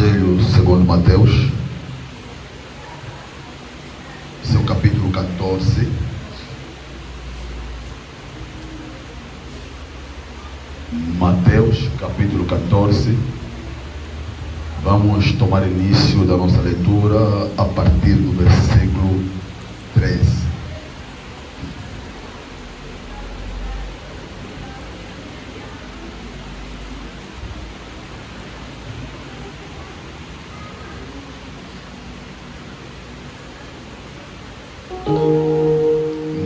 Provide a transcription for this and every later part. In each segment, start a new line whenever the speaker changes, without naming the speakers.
Evangelho segundo Mateus, seu capítulo 14. Mateus, capítulo 14. Vamos tomar início da nossa leitura a partir do versículo 13.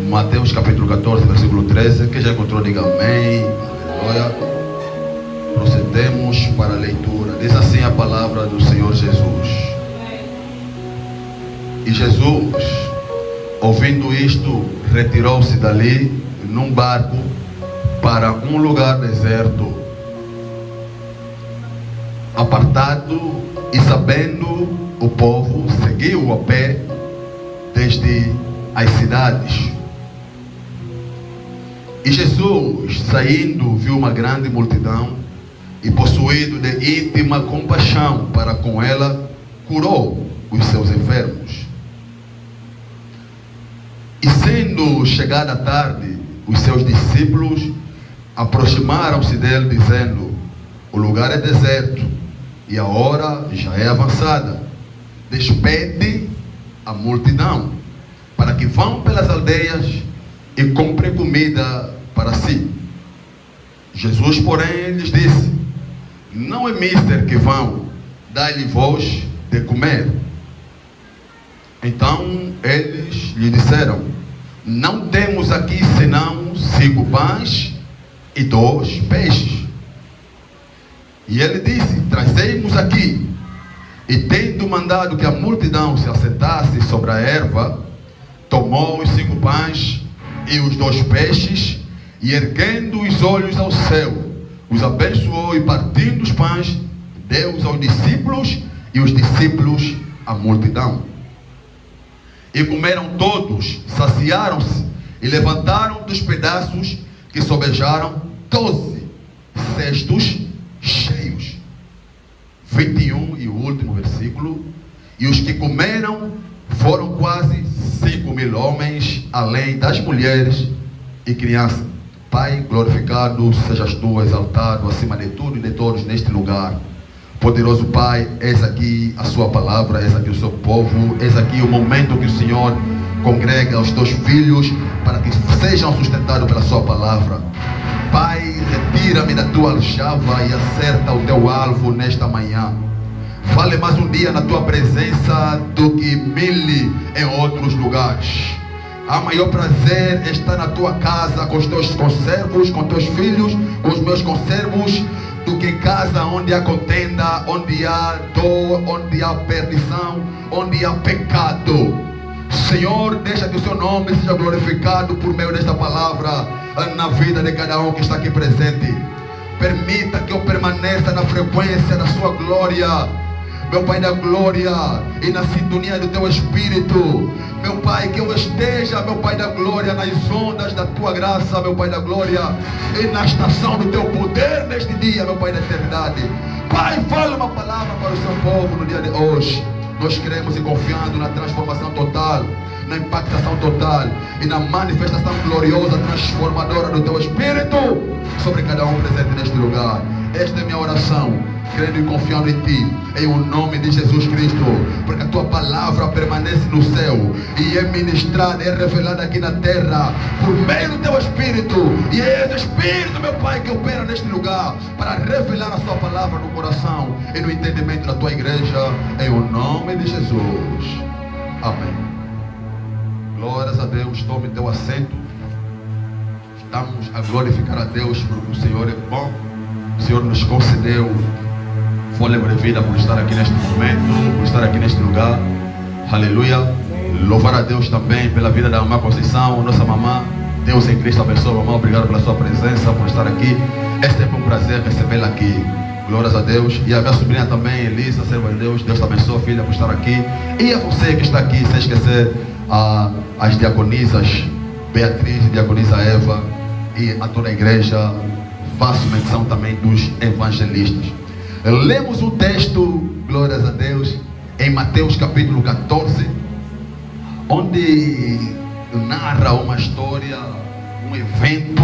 Mateus capítulo 14, versículo 13. Quem já encontrou, diga amém. Aleluia. Procedemos para a leitura. Diz assim a palavra do Senhor Jesus. E Jesus, ouvindo isto, retirou-se dali num barco para um lugar deserto, apartado, e sabendo o povo, seguiu a pé desde as cidades. E Jesus, saindo, viu uma grande multidão e, possuído de íntima compaixão para com ela, curou os seus enfermos. E sendo chegada a tarde, os seus discípulos aproximaram-se dele, dizendo: o lugar é deserto e a hora já é avançada. Despede a multidão para que vão pelas aldeias e comprem comida para si. Jesus, porém, lhes disse: não é mister que vão, dai-lhe vós de comer. Então eles lhe disseram: não temos aqui senão 5 pães e 2 peixes. E ele disse: trazei-mos aqui. E tendo mandado que a multidão se assentasse sobre a erva, tomou os 5 pães e os 2 peixes, e erguendo os olhos ao céu, os abençoou, e partindo os pães, deu-os aos discípulos, e os discípulos à multidão. E comeram todos, saciaram-se, e levantaram dos pedaços que sobejaram 12 cestos cheios. 21 e o último versículo. E os que comeram foram quase 5.000 homens, além das mulheres e crianças. Pai, glorificado sejas tu, exaltado acima de tudo e de todos neste lugar. Poderoso Pai, eis aqui a sua palavra, eis aqui o seu povo, eis aqui o momento que o Senhor congrega os teus filhos para que sejam sustentados pela sua palavra. Pai, retira-me da tua aljava e acerta o teu alvo nesta manhã. Vale mais um dia na tua presença do que 1000 em outros lugares. Há maior prazer estar na tua casa com os teus conservos, com teus filhos, com os meus conservos, do que casa onde há contenda, onde há dor, onde há perdição, onde há pecado. Senhor, deixa que o seu nome seja glorificado por meio desta palavra na vida de cada um que está aqui presente. Permita que eu permaneça na frequência da sua glória, meu Pai da glória, e na sintonia do teu Espírito. Meu Pai, que eu esteja, meu Pai da glória, nas ondas da tua graça, meu Pai da glória, e na estação do teu poder neste dia, meu Pai da eternidade. Pai, fala uma palavra para o seu povo no dia de hoje. Nós cremos e confiando na transformação total, na impactação total e na manifestação gloriosa, transformadora do teu Espírito sobre cada um presente neste lugar. Esta é minha oração, crendo e confiando em ti, em o nome de Jesus Cristo, porque a tua palavra permanece no céu e é ministrada, é revelada aqui na terra por meio do teu Espírito. E é esse Espírito, meu Pai, que opera neste lugar para revelar a sua palavra no coração e no entendimento da tua igreja, em o nome de Jesus. Amém. Glórias a Deus. Tome teu assento. Estamos a glorificar a Deus porque o Senhor é bom. O Senhor nos concedeu fôlego de vida por estar aqui neste momento, por estar aqui neste lugar. Aleluia. Louvar a Deus também pela vida da mamãe Conceição, nossa mamã. Deus em Cristo abençoe, mamãe. Obrigado pela sua presença, por estar aqui. É sempre um prazer recebê-la aqui. Glórias a Deus. E a minha sobrinha também, Elisa, serva de Deus. Deus te abençoe, filha, por estar aqui. E a você que está aqui, sem esquecer as diaconisas Beatriz e diaconisa Eva, e a toda a igreja. Faço menção também dos evangelistas. Lemos um texto glórias a Deus, em Mateus capítulo 14, onde narra uma história, um evento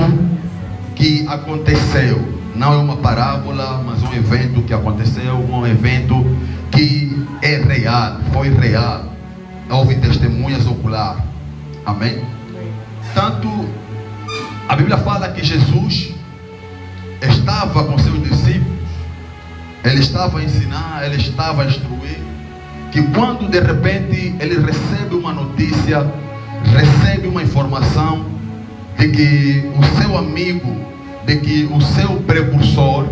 que aconteceu. Não é uma parábola, mas um evento que aconteceu, um evento que é real, foi real. Houve testemunhas oculares. Amém? Tanto, a Bíblia fala que Jesus estava com seus discípulos, ele estava a ensinar, ele estava a instruir, que quando de repente ele recebe uma notícia, recebe uma informação de que o seu amigo, de que o seu precursor,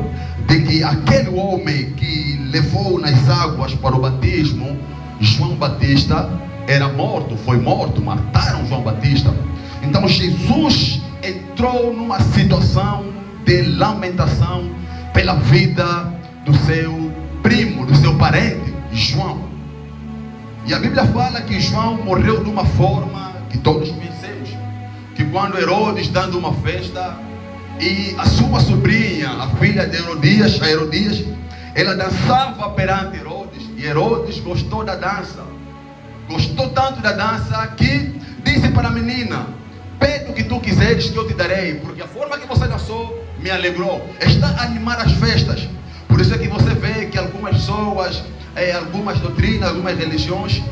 de que aquele homem que levou nas águas para o batismo, João Batista, era morto, foi morto, mataram João Batista. Então Jesus entrou numa situação de lamentação pela vida do seu primo, do seu parente, João. E a Bíblia fala que João morreu de uma forma que todos conhecemos, que quando Herodes dando uma festa, e a sua sobrinha, a filha de Herodias, a Herodias, ela dançava perante Herodes, e Herodes gostou da dança, gostou tanto da dança que disse para a menina: pede o que tu quiseres que eu te darei, porque a forma que você dançou me alegrou. Está a animar as festas. Por isso é que você vê que algumas pessoas, algumas doutrinas, algumas religiões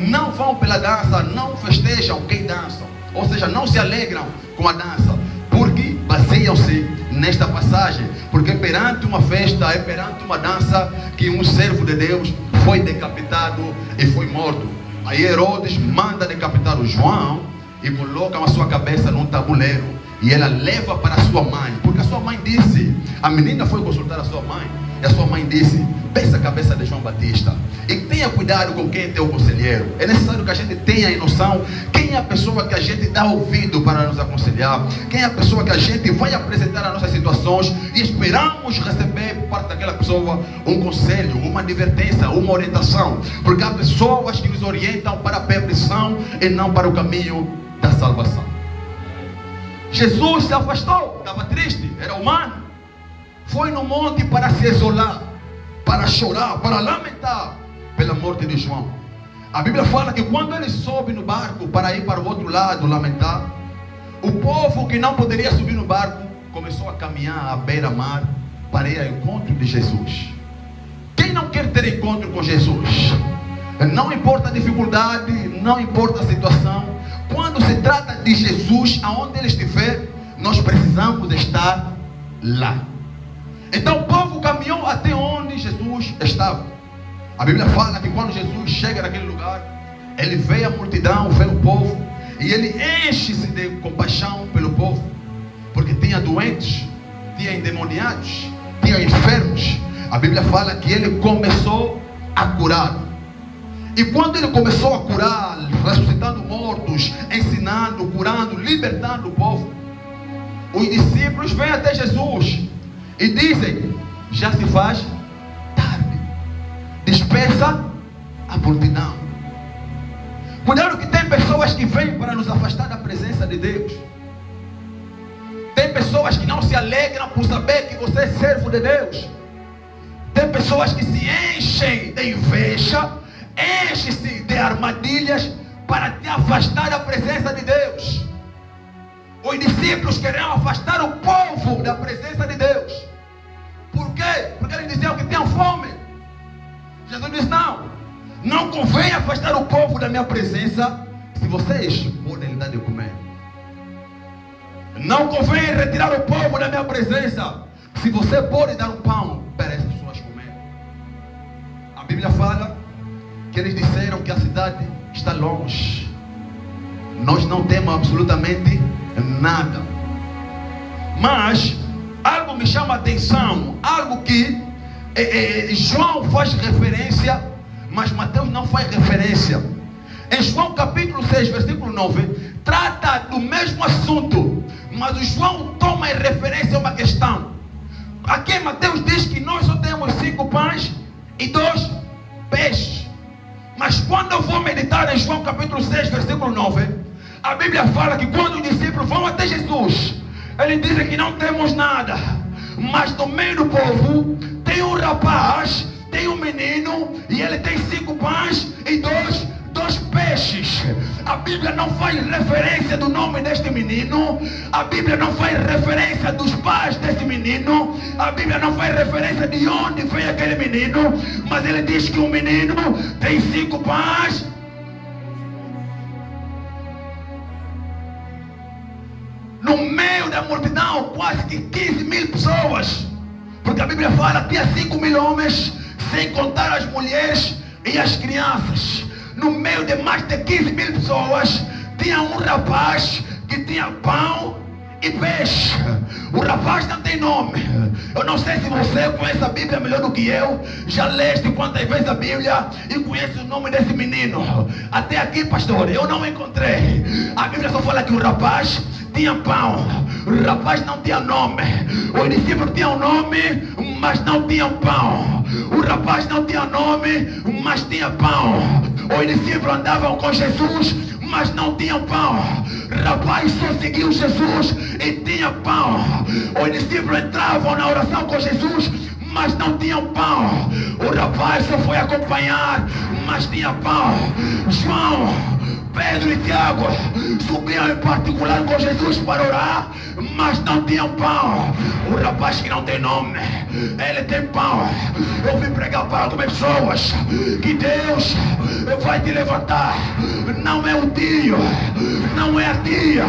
não vão pela dança, não festejam quem dança, ou seja, não se alegram com a dança, porque baseiam-se nesta passagem, porque perante uma festa, é perante uma dança que um servo de Deus foi decapitado e foi morto. Aí Herodes manda decapitar o João e coloca a sua cabeça num tabuleiro, e ela leva para a sua mãe, porque a sua mãe disse, a menina foi consultar a sua mãe, e a sua mãe disse: peça a cabeça de João Batista e tenha cuidado com quem é teu conselheiro. É necessário que a gente tenha em noção quem é a pessoa que a gente dá ouvido para nos aconselhar, quem é a pessoa que a gente vai apresentar as nossas situações e esperamos receber por parte daquela pessoa um conselho, uma advertência, uma orientação, porque há pessoas que nos orientam para a perdição e não para o caminho da salvação. Jesus se afastou, estava triste, era humano, foi no monte para se isolar, para chorar, para lamentar pela morte de João. A Bíblia fala que quando ele sobe no barco para ir para o outro lado lamentar, o povo que não poderia subir no barco começou a caminhar à beira-mar para ir ao encontro de Jesus. Quem não quer ter encontro com Jesus? Não importa a dificuldade, não importa a situação, quando se trata de Jesus, aonde ele estiver, nós precisamos estar lá. Então o povo caminhou até onde Jesus estava. A Bíblia fala que quando Jesus chega naquele lugar, ele vê a multidão, vê o povo, e ele enche-se de compaixão pelo povo, porque tinha doentes, tinha endemoniados, tinha enfermos. A Bíblia fala que ele começou a curar. E quando ele começou a curar, ressuscitando mortos, ensinando, curando, libertando o povo, os discípulos vêm até Jesus e dizem: já se faz tarde, dispersa a multidão. Cuidado que tem pessoas que vêm para nos afastar da presença de Deus. Tem pessoas que não se alegram por saber que você é servo de Deus. Tem pessoas que se enchem de inveja, enchem-se de armadilhas para te afastar da presença de Deus. Os discípulos queriam afastar o povo da presença de Deus. Por quê? Porque eles diziam que tinham fome. Jesus disse: não convém afastar o povo da minha presença se vocês podem lhe dar de comer. Não convém retirar o povo da minha presença se você pode dar um pão para essas pessoas comer. A Bíblia fala que eles disseram que a cidade está longe, nós não temos absolutamente nada. Mas algo me chama a atenção, algo que João faz referência, mas Mateus não faz referência. Em João capítulo 6, versículo 9, trata do mesmo assunto, mas o João toma em referência uma questão. Aqui Mateus diz que nós só temos 5 pães e 2 peixes. Mas quando eu vou meditar em João capítulo 6, versículo 9, a Bíblia fala que quando os discípulos vão até Jesus, eles dizem que não temos nada, mas no meio do povo tem um rapaz tem um menino e ele tem 5 pães e dois peixes. A Bíblia não faz referência do nome deste menino. A Bíblia não faz referência dos pais desse menino. A Bíblia não faz referência de onde veio aquele menino. Mas ele diz que o menino tem 5 pães. No meio da multidão, quase que 15 mil pessoas. Porque a Bíblia fala que tinha 5 mil homens, sem contar as mulheres e as crianças. No meio de mais de 15 mil pessoas, tinha um rapaz que tinha pão e peixe. O rapaz não tem nome. Eu não sei se você conhece a Bíblia melhor do que eu. Já leste quantas vezes a Bíblia e conhece o nome desse menino. Até aqui, pastor, eu não encontrei. A Bíblia só fala que o rapaz tinha pão. O rapaz não tinha nome. Os discípulos tinham nome, mas não tinham pão. O rapaz não tinha nome, mas tinha pão. Os discípulos andavam com Jesus, mas não tinham pão. O rapaz só seguiu Jesus e tinha pão. Os discípulos entravam na oração com Jesus, mas não tinham pão. O rapaz só foi acompanhar, mas tinha pão. João, Pedro e Tiago subiam em particular com Jesus para orar, mas não tinham pão. O rapaz que não tem nome, ele tem pão. Eu vim pregar para algumas pessoas que Deus vai te levantar. Não é o tio, não é a tia,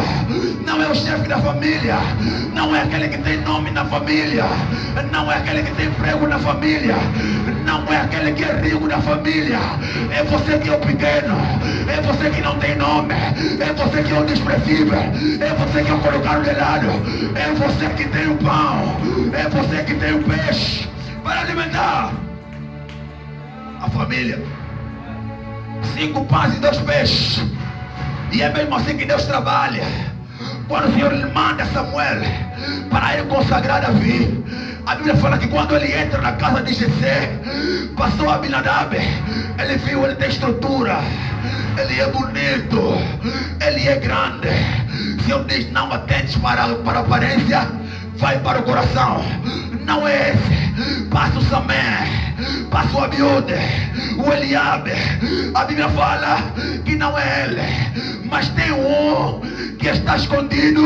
não é o chefe da família, não é aquele que tem nome na família, não é aquele que tem emprego na família, não é aquele que é rico na família. É você que é o pequeno, é você que não tem nome, é você que é o desprezível, é você que é o colocado de lado, é você que tem o pão, é você que tem o peixe para alimentar a família. 5 pães e 2 peixes. E é mesmo assim que Deus trabalha. Quando o Senhor lhe manda Samuel para ele consagrar Davi, a Bíblia fala que quando ele entra na casa de Jessé, passou Abinadab, ele viu, ele tem estrutura, ele é bonito, ele é grande. O Senhor diz: não atentes para a aparência, vai para o coração. Não é esse. Passa o Samé, passa o Abiúde, o Eliabe. A Bíblia fala que não é ele, mas tem um que está escondido,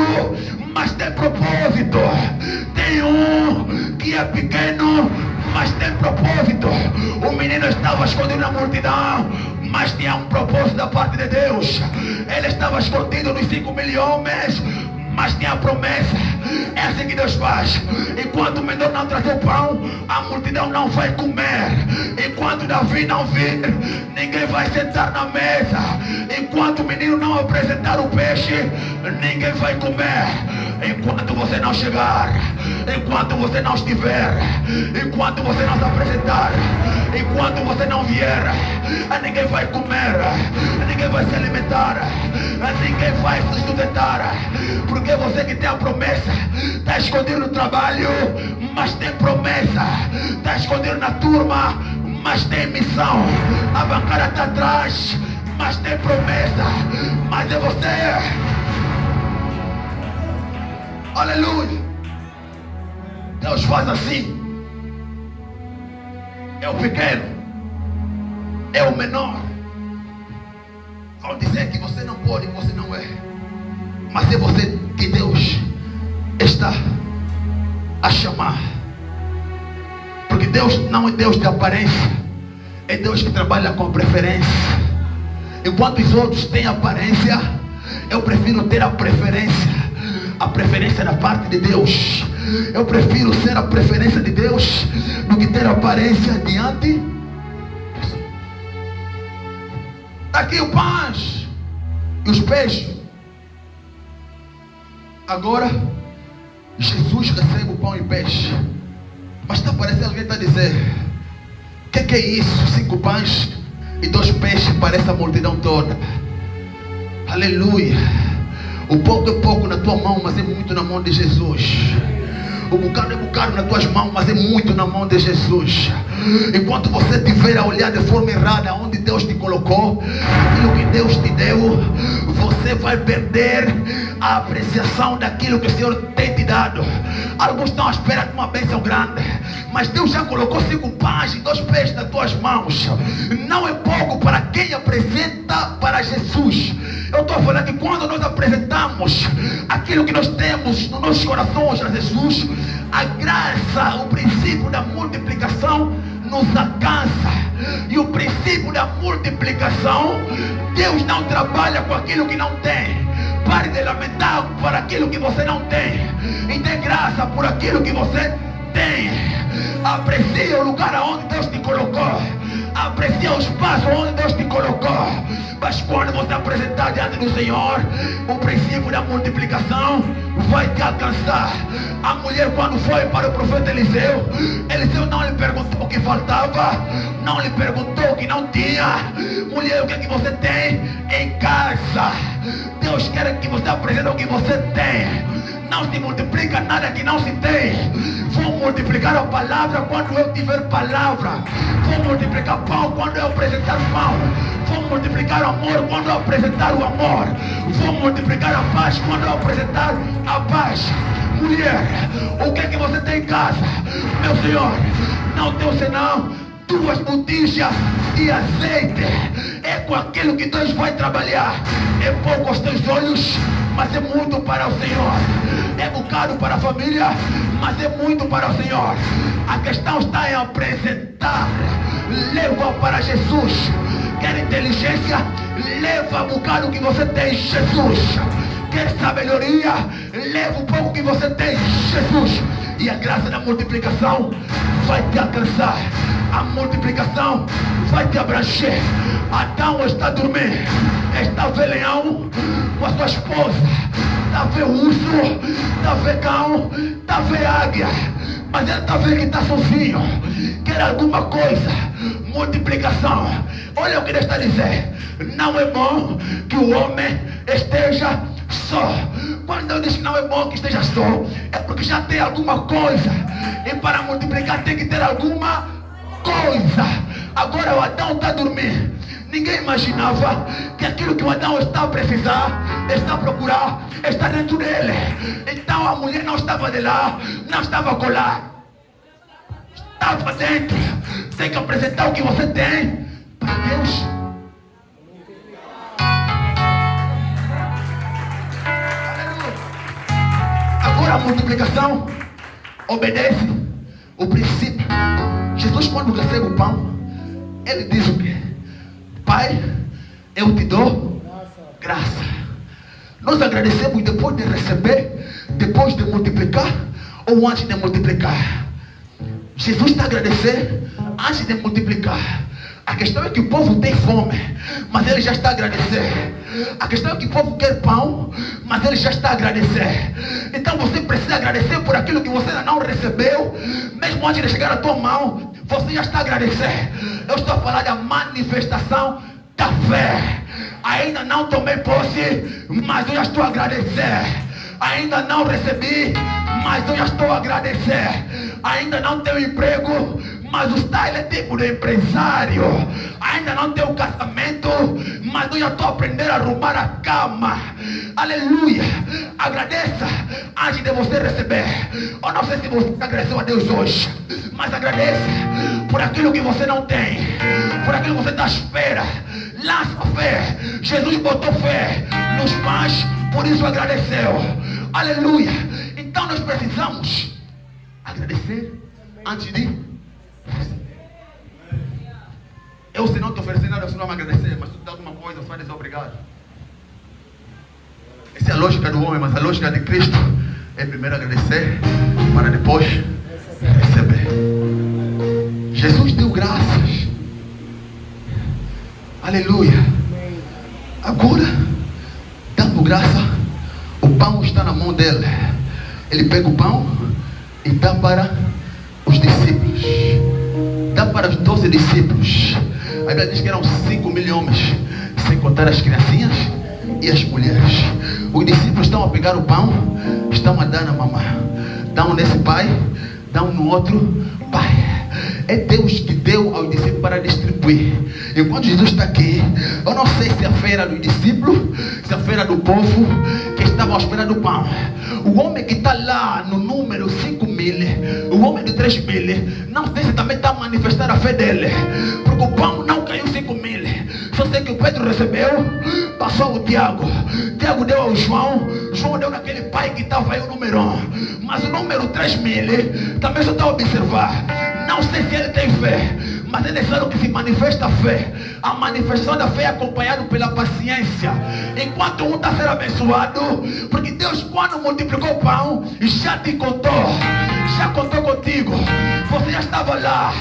mas tem propósito. Tem um que é pequeno, mas tem propósito. O menino estava escondido na multidão, mas tinha um propósito da parte de Deus. Ele estava escondido nos 5 mil homens, mas tinha a promessa. É assim que Deus faz. Enquanto o menor não trazer o pão, a multidão não vai comer. Enquanto Davi não vir, ninguém vai sentar na mesa. Enquanto o menino não apresentar o peixe, ninguém vai comer. Enquanto você não chegar, enquanto você não estiver, enquanto você não se apresentar, enquanto você não vier, ninguém vai comer, ninguém vai se alimentar, ninguém vai se sustentar. Porque você que tem a promessa, está escondido no trabalho, mas tem promessa. Está escondido na turma, mas tem missão. A bancada está atrás, mas tem promessa. Mas é você. Aleluia. Deus faz assim. É o pequeno, é o menor. Vão dizer que você não pode, que você não é. Mas é você que Deus está a chamar. Porque Deus não é Deus de aparência, é Deus que trabalha com preferência. Enquanto os outros têm aparência, eu prefiro ter a preferência. A preferência da parte de Deus. Eu prefiro ser a preferência de Deus do que ter aparência diante. Aqui o pães e os peixes. Agora Jesus recebe o pão e peixe. Mas está parecendo, alguém está dizendo: o que é isso? 5 pães e 2 peixes para essa multidão toda. Aleluia. O pouco é pouco na tua mão, mas é muito na mão de Jesus. O bocado é bocado nas tuas mãos, mas é muito na mão de Jesus. Enquanto você estiver a olhar de forma errada onde Deus te colocou, aquilo que Deus te deu, você vai perder a apreciação daquilo que o Senhor tem te dado. Alguns estão à espera de uma bênção grande, mas Deus já colocou 5 pães e 2 peixes nas tuas mãos. Não é pouco para quem apresenta para Jesus. Eu estou falando que quando nós apresentamos aquilo que nós temos nos nossos corações a Jesus, a graça, o princípio da multiplicação nos alcança. E o princípio da multiplicação, Deus não trabalha com aquilo que não tem. Pare de lamentar por aquilo que você não tem e dê graça por aquilo que você tem. Aprecie o lugar onde Deus te colocou. Aprecie o espaço onde Deus te colocou. Mas quando você apresentar diante do Senhor, o princípio da multiplicação vai te alcançar. A mulher, quando foi para o profeta Eliseu, Eliseu não lhe perguntou o que faltava, não lhe perguntou o que não tinha. Mulher, o que é que você tem em casa? Deus quer que você apresente o que você tem. Não se multiplica nada que não se tem. Vou multiplicar a palavra quando eu tiver palavra. Vou multiplicar pão quando eu apresentar pão. Vou multiplicar amor quando eu apresentar o amor. Vou multiplicar a paz quando eu apresentar a paz. Mulher, o que é que você tem em casa? Meu Senhor, não tem senão 2 botijas de azeite. É com aquilo que Deus vai trabalhar. É pouco aos teus olhos, mas é muito para o Senhor. É bocado para a família, mas é muito para o Senhor. A questão está em apresentar. Leva para Jesus. Quer inteligência? Leva o bocado que você tem, Jesus. Quer sabedoria? Leva o pouco que você tem, Jesus. E a graça da multiplicação vai te alcançar. A multiplicação vai te abranger. Adão está dormindo, está a ver leão com a sua esposa, está a ver urso, está a ver cão, está a ver águia, mas ele está a ver que está sozinho. Quer alguma coisa? Multiplicação. Olha o que Deus está dizendo. Não é bom que o homem esteja só. Quando eu digo que não é bom que esteja só, é porque já tem alguma coisa. E para multiplicar tem que ter alguma coisa. Agora o Adão está dormindo. Ninguém imaginava que aquilo que o Adão está a precisar, está a procurar, está dentro dele. Então a mulher não estava de lá, não estava a colar, estava dentro. Tem que apresentar o que você tem para Deus. Agora a multiplicação obedece o princípio. Jesus, quando recebe o pão, ele diz o quê? Pai, eu te dou graça. Nós agradecemos depois de receber, depois de multiplicar ou antes de multiplicar? Jesus está agradecendo antes de multiplicar. A questão é que o povo tem fome, mas ele já está agradecendo. A questão é que o povo quer pão, mas ele já está agradecendo. Então você precisa agradecer por aquilo que você ainda não recebeu. Mesmo antes de chegar à tua mão, você já está agradecendo. Eu estou a falar da manifestação da fé. Ainda não tomei posse, mas eu já estou a agradecer. Ainda não recebi, mas eu já estou a agradecer. Ainda não tenho emprego, mas o style é tipo de empresário. Ainda não tenho casamento, mas eu já estou a aprender a arrumar a cama. Aleluia. Agradeça antes de você receber. Eu não sei se você agradeceu a Deus hoje, mas agradeça por aquilo que você não tem, por aquilo que você está à espera. Lança fé. Jesus botou fé nos pães, por isso agradeceu. Aleluia. Então nós precisamos agradecer antes de receber. Eu, se não te oferecer nada, você não vai me agradecer, mas se tu dá alguma coisa, você vai dizer obrigado. Essa é a lógica do homem, mas a lógica de Cristo é primeiro agradecer para depois receber. Jesus deu graças. Aleluia. Agora, dando graça, o pão está na mão dele. Ele pega o pão e dá para os discípulos. Dá para os 12 discípulos. A Bíblia diz que eram 5.000 homens, sem contar as criancinhas e as mulheres. Os discípulos estão a pegar o pão, estão a dar na mamãe. dá um nesse pai, dá um no outro pai. É Deus que deu aos discípulos para distribuir. Enquanto Jesus está aqui, eu não sei se a feira dos discípulos, se a feira do povo que estavam à espera do pão. O homem que está lá no número 5.000, o homem de 3.000, não sei se também está a manifestar a fé dele, porque o pão não caiu 5.000. Só sei que o Pedro recebeu, passou o Tiago, Tiago deu ao João, João deu naquele pai que estava aí o número 1, mas o número 3.000 também só está a observar. Não sei se ele tem fé, mas é necessário que se manifeste a fé. A manifestação da fé é acompanhada pela paciência. Enquanto um está sendo abençoado, porque Deus, quando multiplicou o pão, já te contou, já contou contigo. Você já estava lá,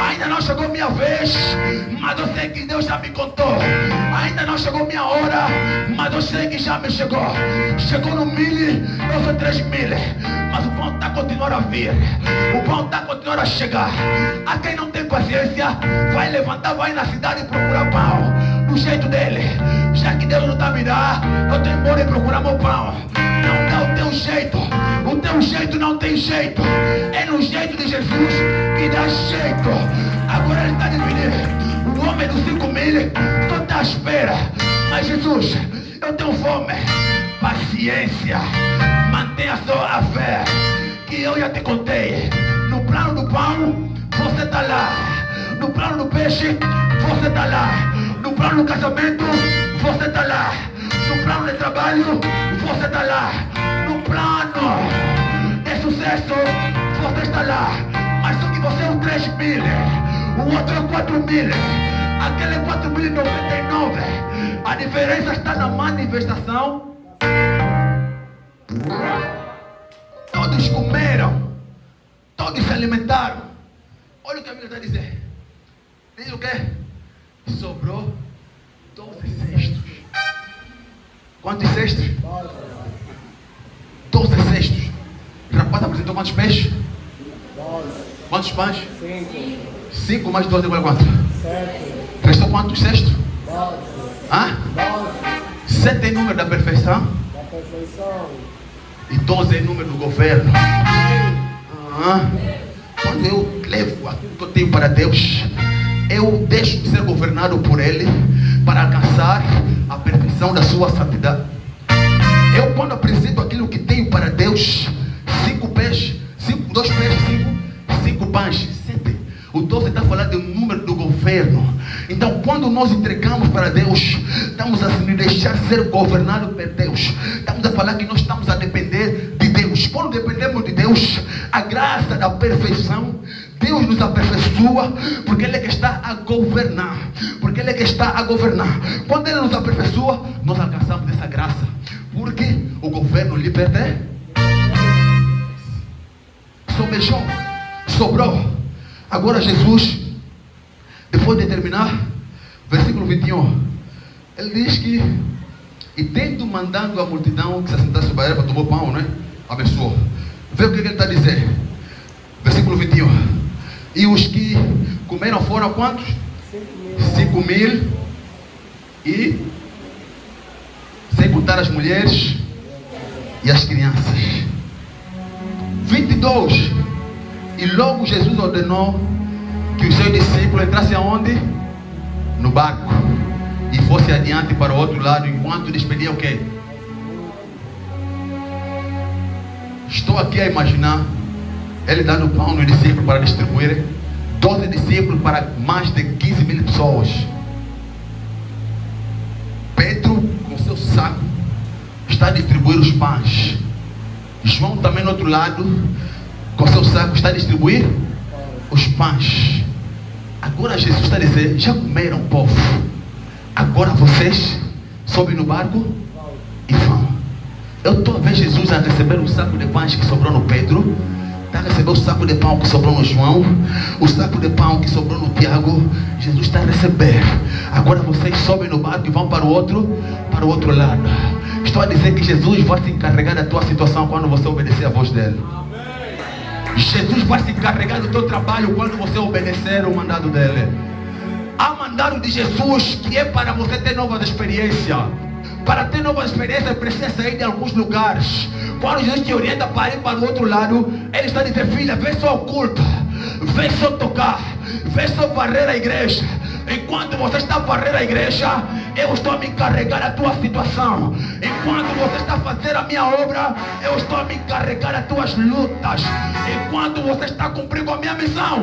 ainda não chegou minha vez, mas eu sei que Deus já me contou. Ainda não chegou minha hora, mas eu sei que já me chegou. Chegou no 1.000, eu sou 3.000, mas o pão está a continuar a vir, o pão está a continuar a chegar. A quem não tem paciência, vai levantar, vai na cidade e procurar pão do jeito dele. Já que Deus não está a me dar, eu tenho embora e procurar meu pão. Não dá o teu jeito não tem jeito. É no jeito de Jesus que dá jeito. Agora ele está dividindo. O homem dos 5.000 só está à espera. Mas Jesus, eu tenho fome. Paciência. Mantenha só a fé, que eu já te contei. No plano do pão, você está lá. No plano do peixe, você está lá. No plano do casamento, você está lá. No plano de trabalho, você está lá. No plano de sucesso, você está lá. Mas só que você é um 3.000, o outro é 4.000. Aquele é 4.099. A diferença está na manifestação. Todos comeram, todos se alimentaram. Olha o que a Bíblia está dizendo. Diz o quê? Sobrou 12 cestos. Quantos cestos? 12 cestos. O rapaz apresentou quantos peixes? 12. Quantos pães? 5. 5 mais 12 igual a quanto? 7. Restou quantos cestos? 12. Hã? 12. 7 é número da perfeição. Da perfeição. E 12 é número do governo. Quando eu levo aquilo que eu tenho para Deus, eu deixo de ser governado por Ele para alcançar a perfeição da sua santidade. Eu, quando apresento aquilo que tenho para Deus, 5 peixes, 2 peixes, 5 pães, 7. O 12 está falando do número do governo. Então, quando nós entregamos para Deus, estamos a se deixar ser governado por Deus. Estamos a falar que nós estamos a depender de Deus. Quando dependemos de Deus, a graça da perfeição, Deus nos aperfeiçoa, porque Ele é que está a governar. Porque Ele é que está a governar. Quando Ele nos aperfeiçoa, nós alcançamos essa graça. Porque o governo lhe pertence. Sobejou, sobrou. Agora Jesus, depois de terminar, versículo 21, ele diz que, e tendo mandado a multidão que se assentasse sobre a erva, tomou pão, né? Abençoou. Vê o que ele está dizendo. Versículo 21. E os que comeram foram quantos? 5.000. E sem contar as mulheres e as crianças. 22. E logo Jesus ordenou que os seus discípulos entrassem aonde? No barco. E fossem adiante para o outro lado, enquanto despedia o quê? Estou aqui a imaginar Ele dando pão nos discípulos para distribuir. 12 discípulos para mais de 15.000 pessoas. Pedro, com seu saco, está a distribuir os pães. João também no outro lado, com seu saco, está a distribuir os pães. Agora Jesus está a dizer: já comeram, povo? Agora vocês sobem no barco e vão. Eu estou a ver Jesus a receber o saco de pães que sobrou no Pedro, está a receber o saco de pão que sobrou no João, o saco de pão que sobrou no Tiago. Jesus está a receber. Agora vocês sobem no barco e vão para o outro lado. Estou a dizer que Jesus vai se encarregar da tua situação quando você obedecer a voz dele. Jesus vai se encarregar do teu trabalho quando você obedecer o mandado dele. Há mandado de Jesus que é para você ter novas experiências. Para ter novas experiências, precisa sair de alguns lugares. Quando Jesus te orienta para ir para o outro lado, Ele está dizendo: filha, vem só o culto, vem só tocar, vem só varrer a igreja. Enquanto você está varrendo a igreja, eu estou a me encarregar da tua situação. Enquanto você está fazendo a minha obra, eu estou a me encarregar das tuas lutas. Enquanto você está cumprindo com a minha missão,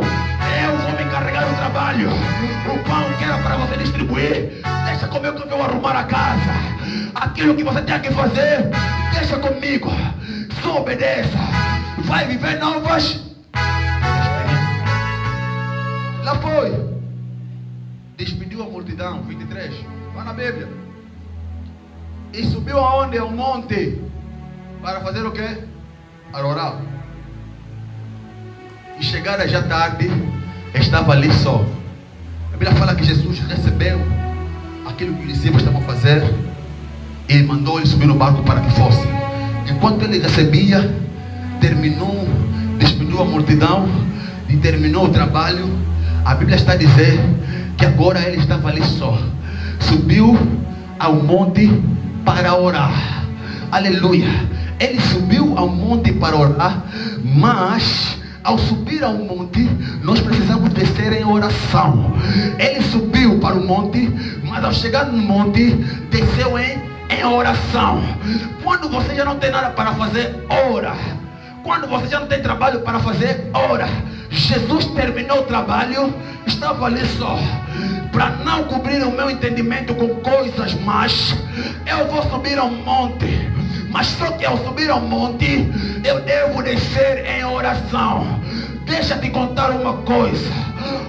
eu vou me encarregar do trabalho. O pão que era para você distribuir, deixa comigo que eu vou arrumar a casa. Aquilo que você tem que fazer, deixa comigo. Só obedeça. Vai viver novas experiências. Lá foi. Despediu a multidão, 23, vai na Bíblia. E subiu aonde? Ao monte. Para fazer o quê? Orar. E chegada já tarde, estava ali só. A Bíblia fala que Jesus recebeu aquilo que os discípulos estavam a fazer e mandou ele subir no barco para que fosse. Enquanto ele recebia, terminou, despediu a multidão e terminou o trabalho. A Bíblia está a dizer que agora ele estava ali só. Subiu ao monte para orar. Aleluia. Ele subiu ao monte para orar, mas ao subir ao monte, nós precisamos descer em oração. Ele subiu para o monte, mas ao chegar no monte, desceu em oração. Quando você já não tem nada para fazer, ora. Quando você já não tem trabalho para fazer, ora. Jesus terminou o trabalho, estava ali só. Para não cobrir o meu entendimento com coisas más, eu vou subir ao monte. Mas só que ao subir ao monte, eu devo descer em oração. Deixa eu te contar uma coisa.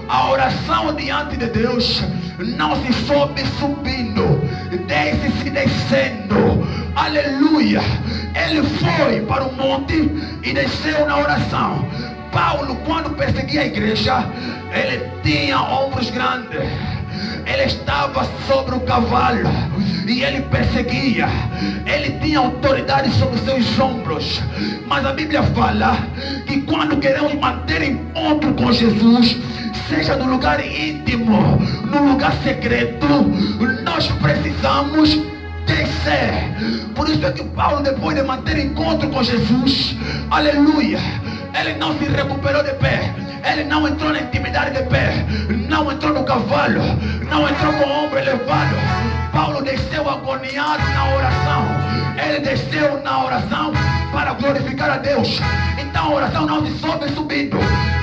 A oração diante de Deus não se sobe subindo, desce-se descendo. Aleluia. Ele foi para o monte e desceu na oração. Paulo, quando perseguia a igreja, ele tinha ombros grandes. Ele estava sobre o cavalo e ele perseguia. Ele tinha autoridade sobre seus ombros. Mas a Bíblia fala que quando queremos manter encontro com Jesus, seja no lugar íntimo, no lugar secreto, nós precisamos descer. Por isso é que Paulo, depois de manter encontro com Jesus, aleluia, ele não se recuperou de pé. Ele não entrou na intimidade de pé. Não entrou no cavalo. Não entrou com o ombro elevado. Paulo desceu agoniado na oração. Ele desceu na oração para glorificar a Deus. Então a oração não se sobe subindo,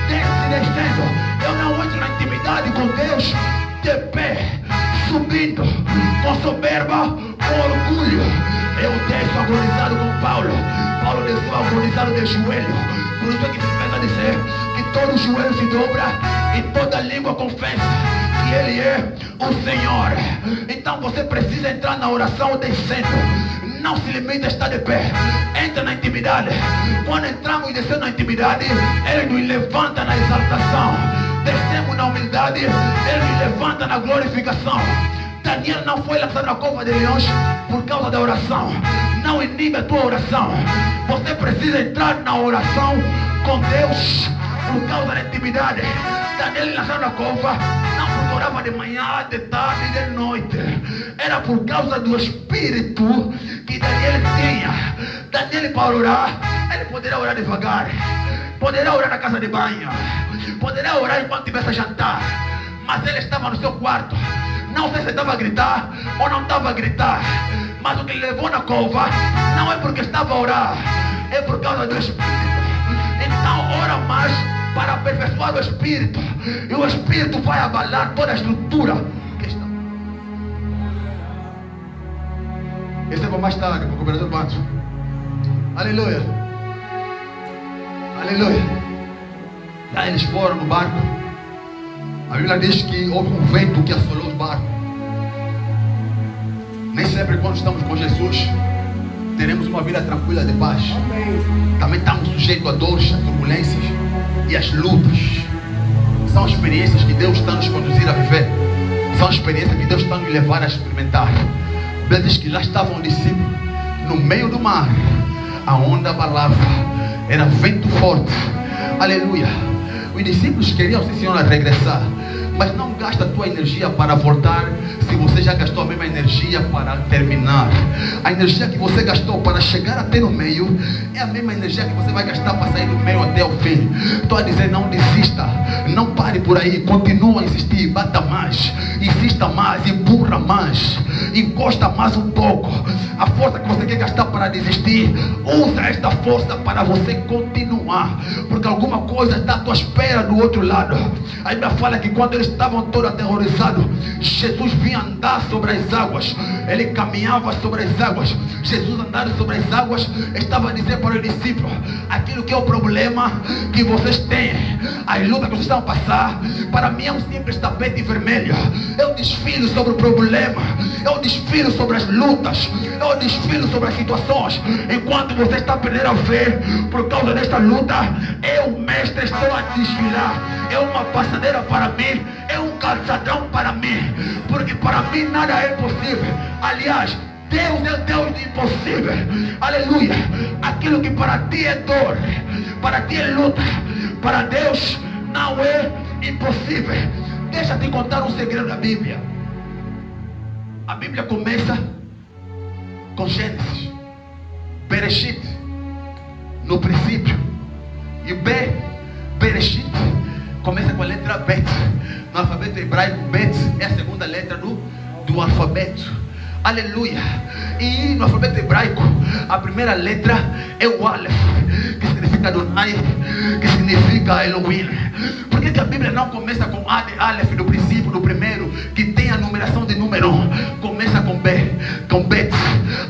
desce descendo. Eu não entro na intimidade com Deus de pé, subindo, com soberba, com orgulho. Eu desço agonizado com Paulo. Paulo desceu agonizado de joelho. Por isso é que se pega a dizer que todo joelho se dobra e toda língua confessa que Ele é o Senhor. Então você precisa entrar na oração descendo. Não se limita a estar de pé. Entra na intimidade. Quando entramos e descemos na intimidade, Ele nos levanta na exaltação. Descemos na humildade, Ele nos levanta na glorificação. Daniel não foi lançado na cova de leões por causa da oração. Não inibe a tua oração. Você precisa entrar na oração com Deus por causa da intimidade. Daniel lançado na cova não porque orava de manhã, de tarde e de noite. Era por causa do espírito que Daniel tinha. Daniel, para orar, ele poderia orar devagar, poderia orar na casa de banho, poderia orar enquanto estivesse a jantar. Mas ele estava no seu quarto. Não sei se estava a gritar ou não estava a gritar, mas o que ele levou na cova não é porque estava a orar, é por causa do Espírito. Então ora mais para aperfeiçoar o Espírito, e o Espírito vai abalar toda a estrutura que está. Esse é para mais tarde, para o cooperador Bantos. Aleluia. Aleluia. Lá eles foram no barco. A Bíblia diz que houve um vento que assolou os barcos. Nem sempre quando estamos com Jesus teremos uma vida tranquila de paz. Também estamos sujeitos a dores, a turbulências e as lutas. São experiências que Deus está nos conduzir a viver. São experiências que Deus está nos levar a experimentar. A Bíblia diz que lá estavam discípulos no meio do mar. A onda abalava, era vento forte. Aleluia. Os discípulos queriam, sim senhor, regressar, mas não gasta a tua energia para voltar se se você já gastou a mesma energia para terminar. A energia que você gastou para chegar até no meio é a mesma energia que você vai gastar para sair do meio até o fim. Estou a dizer, não desista, não pare por aí, continua a insistir, bata mais, insista mais, empurra mais, encosta mais um pouco. A força que você quer gastar para desistir, usa esta força para você continuar, porque alguma coisa está à tua espera do outro lado. A Bíblia fala que quando eles estavam todos aterrorizados, Jesus vinha andar sobre as águas, ele caminhava sobre as águas. Jesus andando sobre as águas estava a dizer para os discípulos aquilo que é o problema que vocês têm, as lutas que vocês estão a passar, para mim é um simples tapete vermelho. Eu desfilo sobre o problema, eu desfilo sobre as lutas, eu desfilo sobre as situações. Enquanto você está perdendo a fé por causa desta luta, eu, mestre, estou a desfilar. É uma passadeira para mim, é um calçadão para mim, porque para mim nada é impossível. Aliás, Deus é Deus do impossível. Aleluia. Aquilo que para ti é dor, para ti é luta, para Deus não é impossível. Deixa eu te contar um segredo da Bíblia. A Bíblia começa com Gênesis, Bereshit, no princípio. E Bereshit começa com a letra Bet. No alfabeto hebraico, Bet é a segunda letra do alfabeto. Aleluia. E no alfabeto hebraico, a primeira letra é o Aleph, que significa Adonai, que significa Elohim. Por que a Bíblia não começa com A de Aleph do princípio, do primeiro, que tem a numeração de número? Começa com B, com Bet.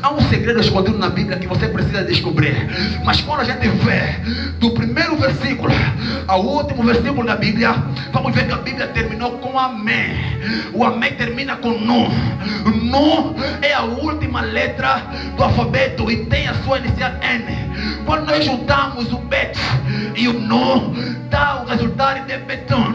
Há um segredo escondido na Bíblia que você precisa descobrir. Mas quando a gente vê do primeiro versículo ao último versículo da Bíblia, vamos ver que a Bíblia terminou com Amém. O Amém termina com Nu. Nu é a última letra do alfabeto e tem a sua inicial N. Quando nós juntamos o Bet e o Nu, dá o resultado de Beton.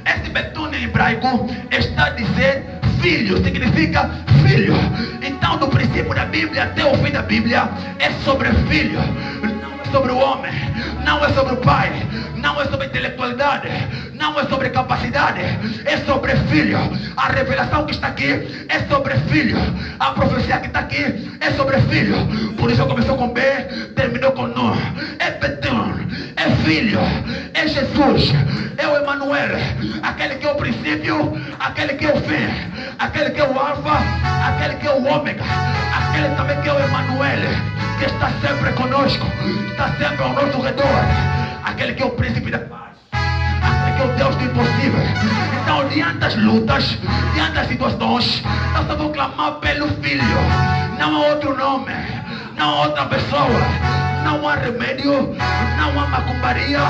Esse Beton em hebraico está a dizer filho, significa filho. Então, do princípio da Bíblia até o fim da Bíblia é sobre filho. Não é sobre o homem, não é sobre o pai, não é sobre intelectualidade, não é sobre capacidade, é sobre filho. A revelação que está aqui é sobre filho. A profecia que está aqui é sobre filho. Por isso começou com B, terminou com Nu. É Beton, é filho, é Jesus, é o Emanuel, aquele que é o princípio, aquele que é o fim, aquele que é o alfa, aquele que é o ômega, aquele também que é o Emanuel, que está sempre conosco, está sempre ao nosso redor, aquele que é o príncipe da paz, aquele que é o Deus do impossível. Então, diante das lutas, diante das situações, nós só vamos clamar pelo Filho. Não há outro nome, não há outra pessoa, não há remédio, não há macumbaria,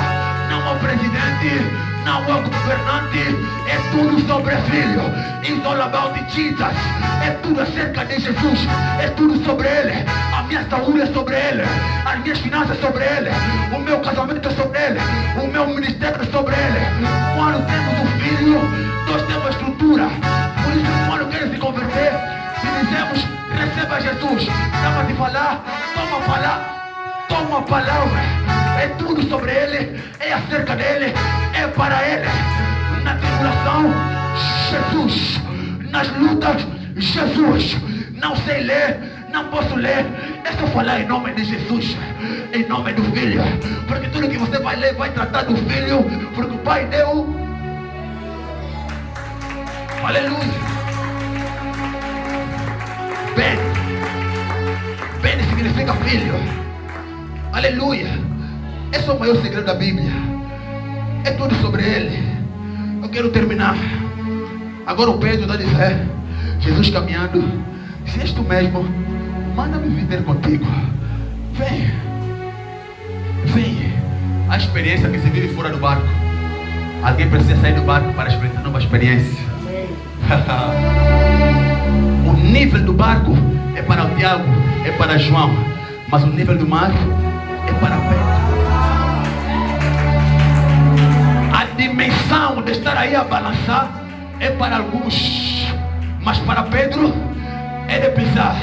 não há presidente, não há governante. É tudo sobre Filho. It's all about Jesus. É tudo acerca de Jesus, é tudo sobre Ele. A minha saúde é sobre Ele, as minhas finanças sobre Ele, o meu casamento é sobre Ele, o meu ministério é sobre Ele. Quando temos um Filho, nós temos estrutura. Por isso, quando querem se converter, se dizemos receba Jesus, dá para te falar, toma a palavra. É tudo sobre Ele, é acerca dEle, é para Ele. Na tribulação, Jesus. Nas lutas, Jesus. Não sei ler, não posso ler, é só falar em nome de Jesus, em nome do Filho, porque tudo que você vai ler vai tratar do Filho, porque o Pai deu. Aleluia. Ben significa filho. Aleluia. Esse é o maior segredo da Bíblia. É tudo sobre Ele. Eu quero terminar. Agora o Pedro está dizendo, Jesus caminhando, se és tu mesmo, manda-me viver contigo. Vem. A experiência que se vive fora do barco. Alguém precisa sair do barco para experimentar nova experiência. O nível do barco é para o Tiago, é para João, mas o nível do mar é para Pedro. A dimensão de estar aí a balançar é para alguns, mas para Pedro é de pisar.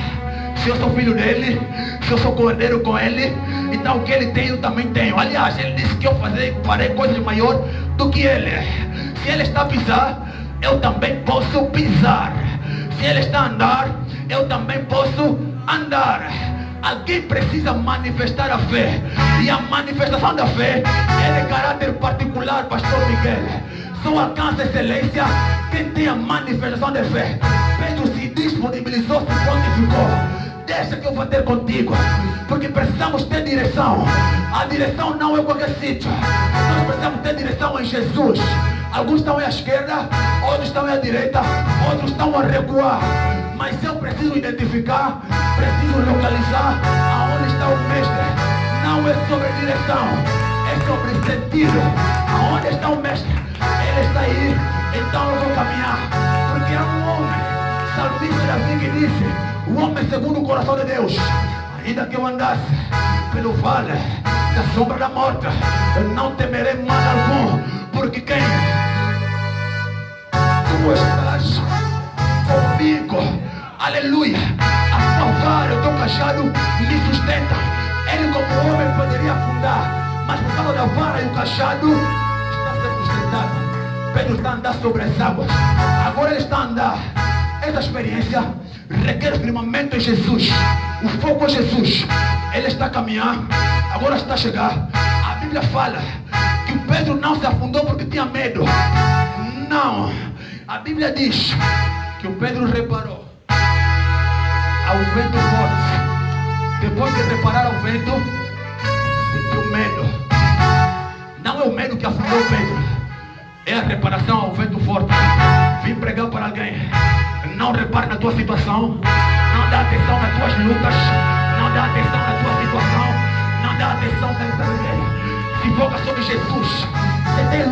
Se eu sou filho dele, se eu sou cordeiro com ele, então o que ele tem eu também tenho. Aliás, ele disse que eu farei coisas maiores do que ele. Se ele está a pisar, eu também posso pisar. Se ele está a andar, eu também posso andar. Alguém precisa manifestar a fé. E a manifestação da fé é de caráter particular, pastor Miguel. Só alcança excelência quem tem a manifestação de fé. Pedro se disponibilizou, se prontificou. Deixa que eu vou ter contigo, porque precisamos ter direção. A direção não é qualquer sítio. Nós precisamos ter direção em Jesus. Alguns estão à esquerda, outros estão à direita, outros estão a recuar. Mas eu preciso identificar, preciso localizar aonde está o mestre. Não é sobre direção, é sobre sentido. Aonde está o mestre? Ele está aí, então eu vou caminhar. Porque há um homem, salmista Davi, que disse: o homem segundo o coração de Deus. Ainda que eu andasse pelo vale da sombra da morte, eu não temerei mal algum. Porque quem? Tu estás comigo. Aleluia. A tua vara, o teu cajado me sustenta. Ele como homem poderia afundar, mas por causa da vara e o cajado está sendo sustentado. Pedro está a andar sobre as águas. Agora ele está a andar. Essa experiência requer firmamento em Jesus. O foco é Jesus. Ele está a caminhar, agora está a chegar. A Bíblia fala que o Pedro não se afundou porque tinha medo. Não. A Bíblia diz que o Pedro reparou ao vento forte. Depois de reparar ao vento, sentiu medo. Não é o medo que afundou Pedro, é a reparação ao vento forte. Vim pregar para alguém. Não repare na tua situação. Não dá atenção nas tuas lutas. Não dá atenção na tua situação. Não dá atenção na tua vida. Se foca sobre Jesus. Você tem